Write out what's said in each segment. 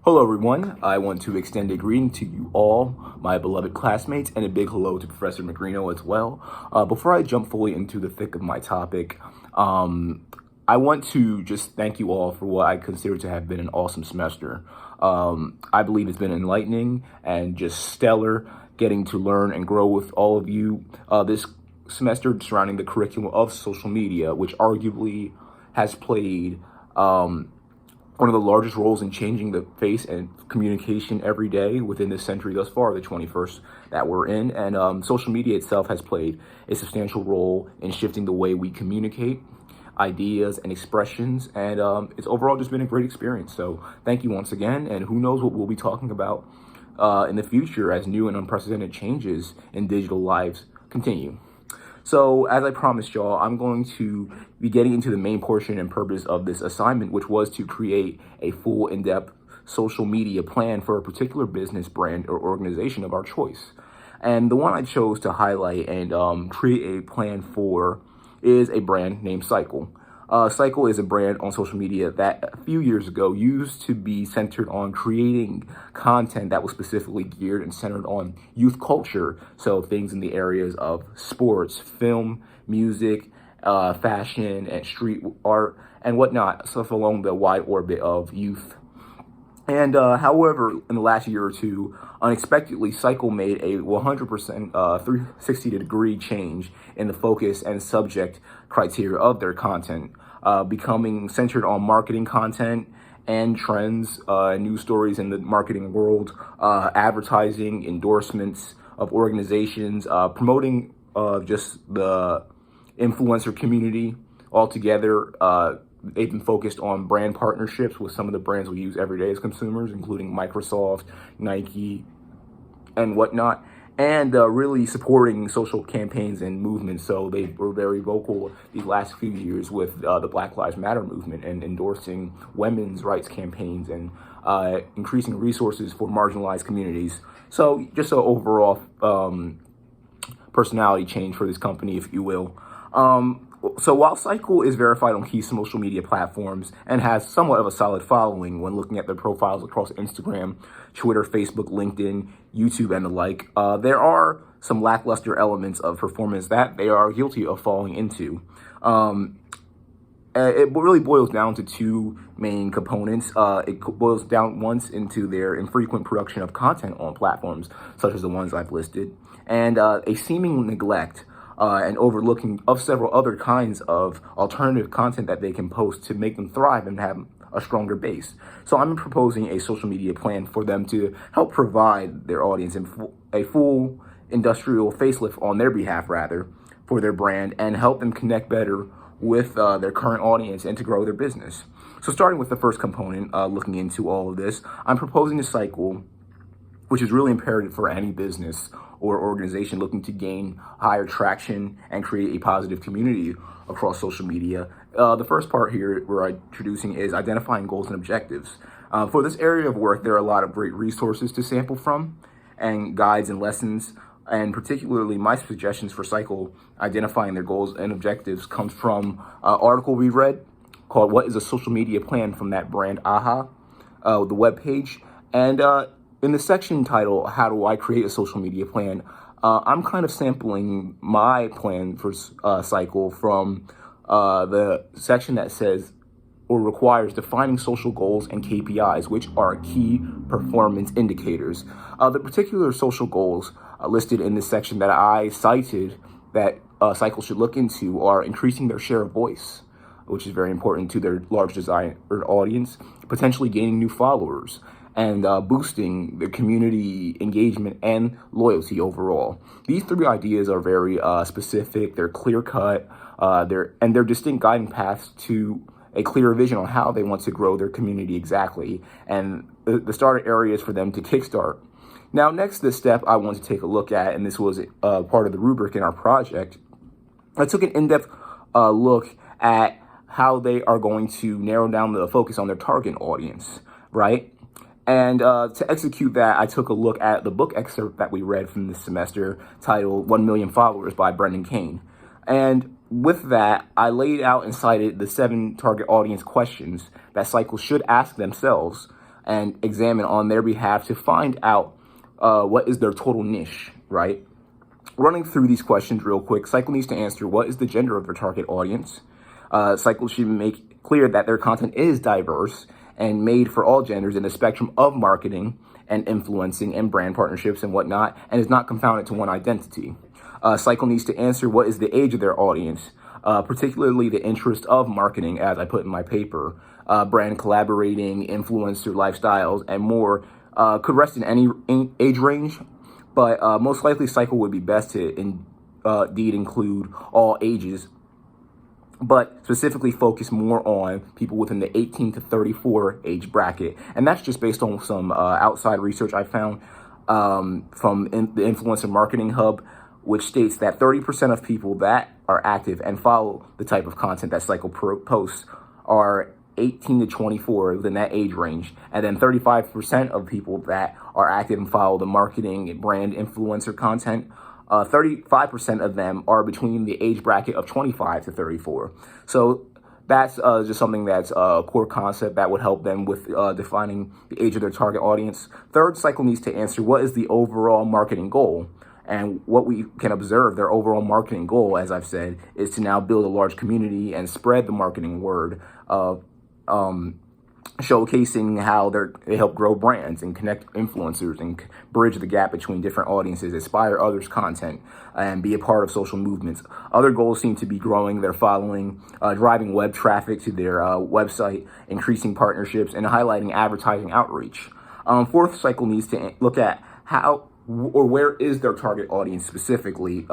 Hello, everyone. I want to extend a greeting to you all, my beloved classmates, and a big hello to Professor Magrino as well. Before I jump fully into the thick of my topic, I want to just thank you all for what I consider to have been an awesome semester. I believe it's been enlightening and just stellar getting to learn and grow with all of you this semester surrounding the curriculum of social media, which arguably has played one of the largest roles in changing the face and communication every day within this century thus far, the 21st that we're in. And social media itself has played a substantial role in shifting the way we communicate ideas and expressions. And it's overall just been a great experience. So thank you once again. And who knows what we'll be talking about in the future as new and unprecedented changes in digital lives continue. So as I promised y'all, I'm going to be getting into the main portion and purpose of this assignment, which was to create a full in-depth social media plan for a particular business, brand, or organization of our choice. And the one I chose to highlight and create a plan for is a brand named Cycle. Cycle is a brand on social media that a few years ago used to be centered on creating content that was specifically geared and centered on youth culture. So things in the areas of sports, film, music, fashion, and street art, and whatnot, stuff along the wide orbit of youth. And however, in the last year or two, unexpectedly, Cycle made a 100% 360-degree change in the focus and subject criteria of their content, becoming centered on marketing content and trends, news stories in the marketing world, advertising, endorsements of organizations, promoting just the influencer community altogether. They've been focused on brand partnerships with some of the brands we use every day as consumers, including Microsoft, Nike, and whatnot, and really supporting social campaigns and movements. So they were very vocal these last few years with the Black Lives Matter movement and endorsing women's rights campaigns and increasing resources for marginalized communities. So just an overall personality change for this company, if you will. So while Cycle is verified on key social media platforms and has somewhat of a solid following when looking at their profiles across Instagram, Twitter, Facebook, LinkedIn, YouTube, and the like, there are some lackluster elements of performance that they are guilty of falling into. It really boils down to two main components. It boils down once into their infrequent production of content on platforms such as the ones I've listed, and a seeming neglect and overlooking of several other kinds of alternative content that they can post to make them thrive and have a stronger base. So I'm proposing a social media plan for them to help provide their audience a full industrial facelift on their behalf, rather, for their brand, and help them connect better with their current audience and to grow their business. So starting with the first component, looking into all of this, I'm proposing a cycle which is really imperative for any business or organization looking to gain higher traction and create a positive community across social media. The first part here we're introducing is identifying goals and objectives. For this area of work, there are a lot of great resources to sample from and guides and lessons, and particularly my suggestions for Cycle identifying their goals and objectives comes from an article we read called "What is a Social Media Plan" from that brand AHA, the webpage. And in the section titled, "How do I create a social media plan?" I'm kind of sampling my plan for Cycle from the section that says or requires defining social goals and KPIs, which are key performance indicators. The particular social goals listed in this section that I cited that Cycle should look into are increasing their share of voice, which is very important to their large designer audience, potentially gaining new followers, and boosting the community engagement and loyalty overall. These three ideas are very specific, they're clear-cut, they're distinct guiding paths to a clear vision on how they want to grow their community exactly, and the starter areas for them to kickstart. Now, next, the step I want to take a look at, and this was part of the rubric in our project, I took an in-depth look at how they are going to narrow down the focus on their target audience, right? And to execute that, I took a look at the book excerpt that we read from this semester titled 1 Million Followers by Brendan Kane. And with that, I laid out and cited the 7 target audience questions that Cycle should ask themselves and examine on their behalf to find out what is their total niche, right? Running through these questions real quick, Cycle needs to answer what is the gender of their target audience. Cycle should make clear that their content is diverse and made for all genders in the spectrum of marketing and influencing and brand partnerships and whatnot, and is not confounded to one identity. Cycle needs to answer what is the age of their audience, particularly the interest of marketing, as I put in my paper. Brand collaborating, influencer lifestyles, and more could rest in any age range, but most likely Cycle would be best to indeed include all ages, but specifically focus more on people within the 18 to 34 age bracket. And that's just based on some outside research I found from the Influencer Marketing Hub, which states that 30% of people that are active and follow the type of content that Cycle posts are 18 to 24 within that age range. And then 35% of people that are active and follow the marketing and brand influencer content, 35% of them are between the age bracket of 25 to 34. So that's just something that's a core concept that would help them with defining the age of their target audience. Third, Cycle needs to answer what is the overall marketing goal. And what we can observe, their overall marketing goal, as I've said, is to now build a large community and spread the marketing word of showcasing how they help grow brands and connect influencers and bridge the gap between different audiences, inspire others' content, and be a part of social movements. Other goals seem to be growing their following, driving web traffic to their website, increasing partnerships, and highlighting advertising outreach. Fourth, Cycle needs to look at how or where is their target audience specifically.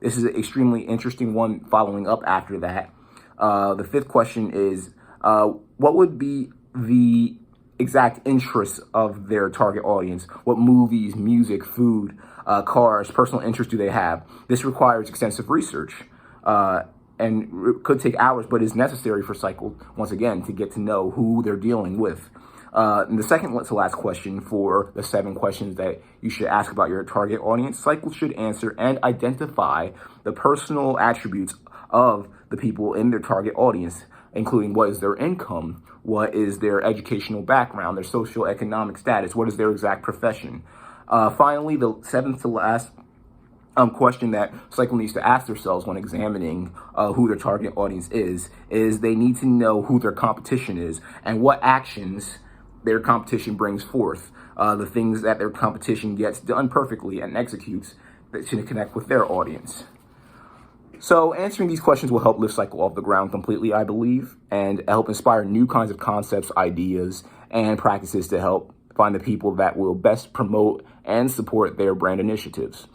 This is an extremely interesting one following up after that. The fifth question is, what would be the exact interests of their target audience? What movies, music, food, cars, personal interests do they have? This requires extensive research and it could take hours, but is necessary for Cycle, once again, to get to know who they're dealing with. And the second to last question for the 7 questions that you should ask about your target audience, Cycle should answer and identify the personal attributes of the people in their target audience, including what is their income, what is their educational background, their socioeconomic status, what is their exact profession. Finally, the 7th to last question that Cycle needs to ask themselves when examining who their target audience is they need to know who their competition is and what actions their competition brings forth, the things that their competition gets done perfectly and executes that should connect with their audience. So answering these questions will help lift Cycle off the ground completely, I believe, and help inspire new kinds of concepts, ideas, and practices to help find the people that will best promote and support their brand initiatives.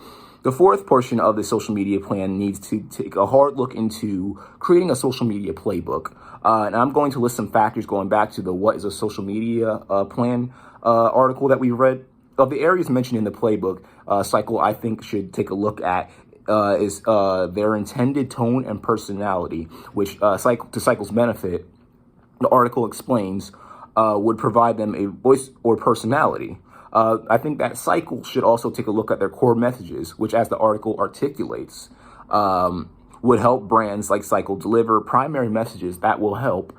The fourth portion of the social media plan needs to take a hard look into creating a social media playbook. And I'm going to list some factors going back to the What is a Social Media Plan article that we read. Of the areas mentioned in the playbook, Cycle, I think, should take a look at is their intended tone and personality, which to Cycle's benefit, the article explains, would provide them a voice or personality. I think that Cycle should also take a look at their core messages, which, as the article articulates, would help brands like Cycle deliver primary messages that will help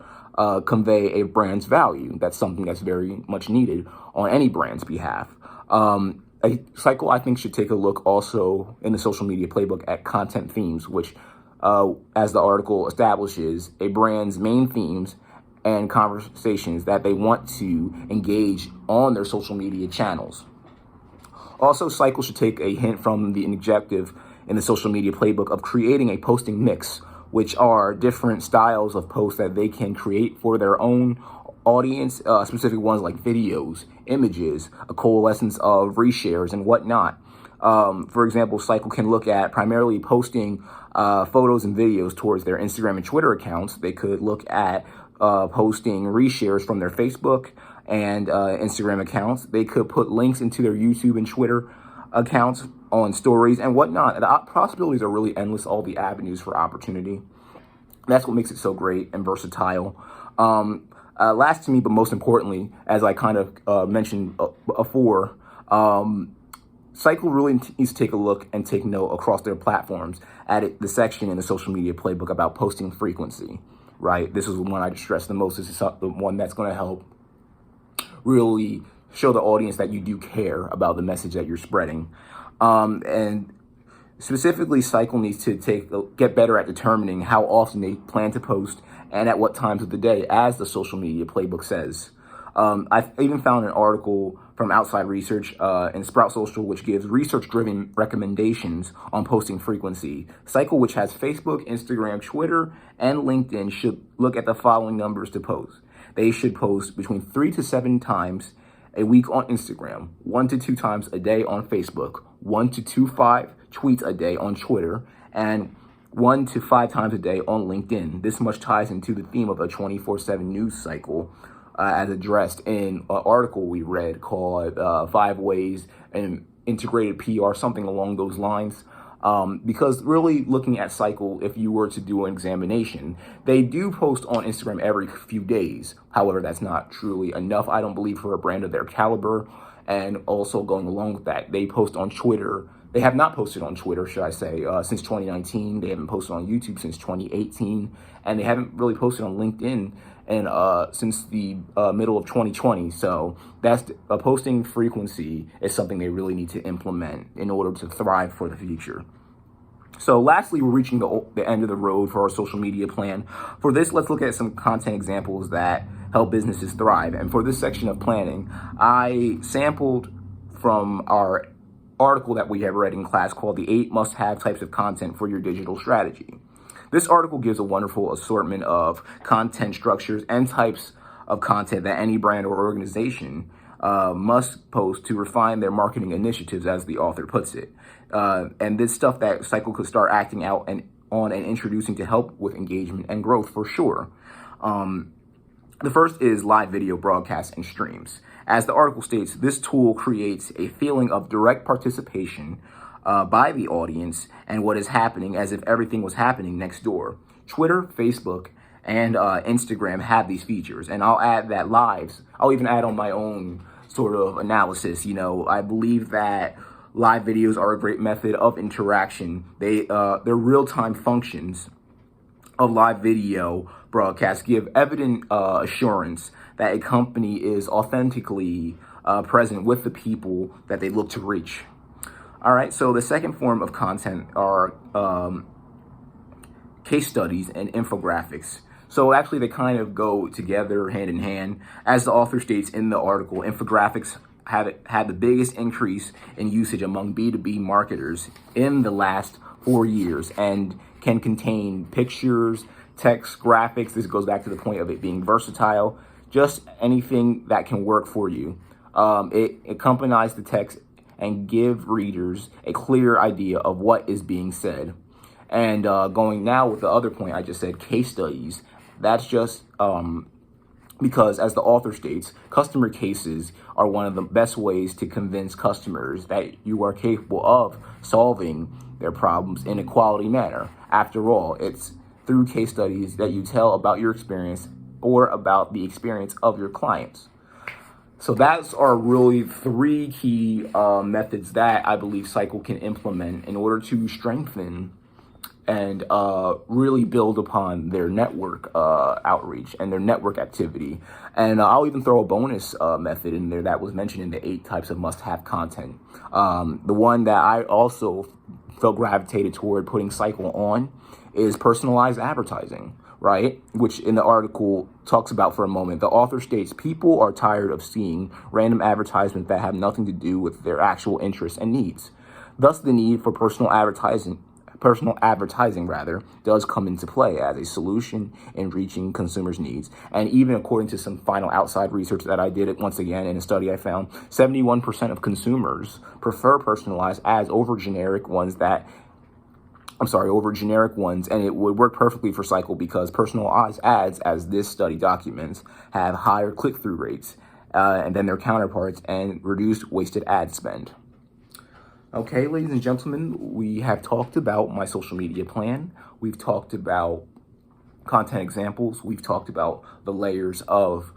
convey a brand's value. That's something that's very much needed on any brand's behalf. Cycle, I think, should take a look also in the social media playbook at content themes, which, as the article establishes, a brand's main themes and conversations that they want to engage on their social media channels. Also, Cycle should take a hint from the objective in the social media playbook of creating a posting mix, which are different styles of posts that they can create for their own audience, specific ones like videos, images, a coalescence of reshares and whatnot. For example, Cycle can look at primarily posting photos and videos towards their Instagram and Twitter accounts. They could look at posting reshares from their Facebook and Instagram accounts. They could put links into their YouTube and Twitter accounts on stories and whatnot. The possibilities are really endless, all the avenues for opportunity. That's what makes it so great and versatile. Last to me, but most importantly, as I kind of mentioned before, Cycle really needs to take a look and take note across their platforms at the section in the social media playbook about posting frequency, right? This is the one I stress the most. This is the one that's going to help really show the audience that you do care about the message that you're spreading. And specifically, Cycle needs to get better at determining how often they plan to post and at what times of the day, as the social media playbook says. I've even found an article from Outside Research in Sprout Social, which gives research-driven recommendations on posting frequency. Cycle, which has Facebook, Instagram, Twitter, and LinkedIn, should look at the following numbers to post. They should post between 3 to 7 times a week on Instagram, 1 to 2 times a day on Facebook, 1 to 5 tweets a day on Twitter, and 1 to 5 times a day on LinkedIn. This much ties into the theme of a 24/7 news cycle, as addressed in an article we read called 5 Ways and Integrated PR, something along those lines. Because really looking at Cycle, if you were to do an examination, they do post on Instagram every few days. However, that's not truly enough, I don't believe, for a brand of their caliber. And also going along with that, they post on Twitter. They have not posted on Twitter, should I say, since 2019. They haven't posted on YouTube since 2018. And they haven't really posted on LinkedIn since the middle of 2020. So that's a posting frequency is something they really need to implement in order to thrive for the future. So lastly, we're reaching the end of the road for our social media plan. For this, let's look at some content examples that help businesses thrive. And for this section of planning, I sampled from our article that we have read in class called The 8 Must-Have Types of Content for Your Digital Strategy. This article gives a wonderful assortment of content structures and types of content that any brand or organization must post to refine their marketing initiatives, as the author puts it. And this stuff that Cycle could start acting out and introducing to help with engagement and growth for sure. The first is live video broadcasts and streams. As the article states, this tool creates a feeling of direct participation by the audience and what is happening, as if everything was happening next door. Twitter, Facebook, and Instagram have these features, and I'll add that I'll even add on my own sort of analysis. I believe that live videos are a great method of interaction. They're real-time functions of live video broadcasts give evident assurance that a company is authentically present with the people that they look to reach. All right, so the second form of content are case studies and infographics. So actually they kind of go together hand in hand. As the author states in the article, infographics have had the biggest increase in usage among B2B marketers in the last 4 years and can contain pictures, text, graphics. This goes back to the point of it being versatile, just anything that can work for you. It accompanies the text and give readers a clear idea of what is being said. And going now with the other point I just said, case studies, that's just because, as the author states, customer cases are one of the best ways to convince customers that you are capable of solving their problems in a quality manner. After all, it's through case studies that you tell about your experience or about the experience of your clients. So that's our really 3 key methods that I believe Cycle can implement in order to strengthen and really build upon their network outreach and their network activity. And I'll even throw a bonus method in there that was mentioned in the 8 types of must-have content. The one that I also felt gravitated toward putting Cycle on is personalized advertising, right? Which in the article talks about for a moment. The author states, people are tired of seeing random advertisements that have nothing to do with their actual interests and needs. Thus, the need for personal advertising does come into play as a solution in reaching consumers' needs. And even according to some final outside research that I did, once again in a study I found, 71% of consumers prefer personalized ads over generic ones, and it would work perfectly for Cycle because personalized ads, as this study documents, have higher click-through rates than their counterparts and reduced wasted ad spend. Okay, ladies and gentlemen, we have talked about my social media plan. We've talked about content examples. We've talked about the layers of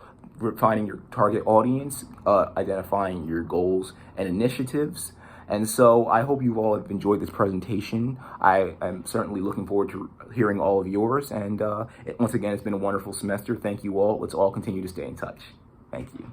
finding your target audience, identifying your goals and initiatives. And so I hope you all have enjoyed this presentation. I am certainly looking forward to hearing all of yours. And once again, it's been a wonderful semester. Thank you all. Let's all continue to stay in touch. Thank you.